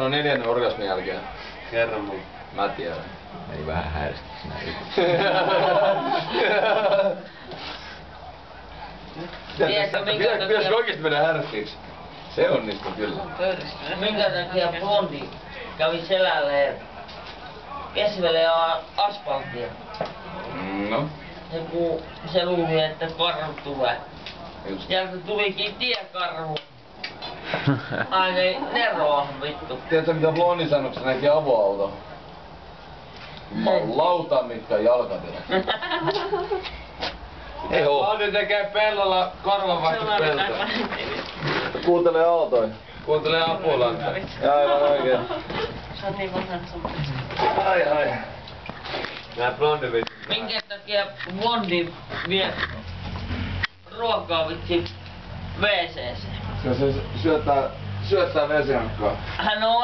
No 4. orgasmin jälkeen. Kerro mulle. Mä tiedän. Ei vähän härskis näin. Pitäisikö oikeesti mennä härskiksi? Se onnistui kyllä. Minkä takia blondi kävi selälleen käsivelee asfalttia? No. Ja kun se luuli, että karhu tulee. Just. Sieltä tulikin tiekarhu. Ai ei neroa vittu. Tiedätkö mitä blondi sanoi, kun se näki avoauto? Jumalauta mitkä jalkateet. Ei oo. Blondi tekee pellolla korvanvaihtospeltoa. Kuuntelee autoja. Kuuntelee Apulanta. Aivan oikein. Se on niin vanha sun. Ai. Nää blondi vittu. Minkä takia blondi vie ruokaa vitsi WC:seen? Se syöttää vesiankkaa. Hän on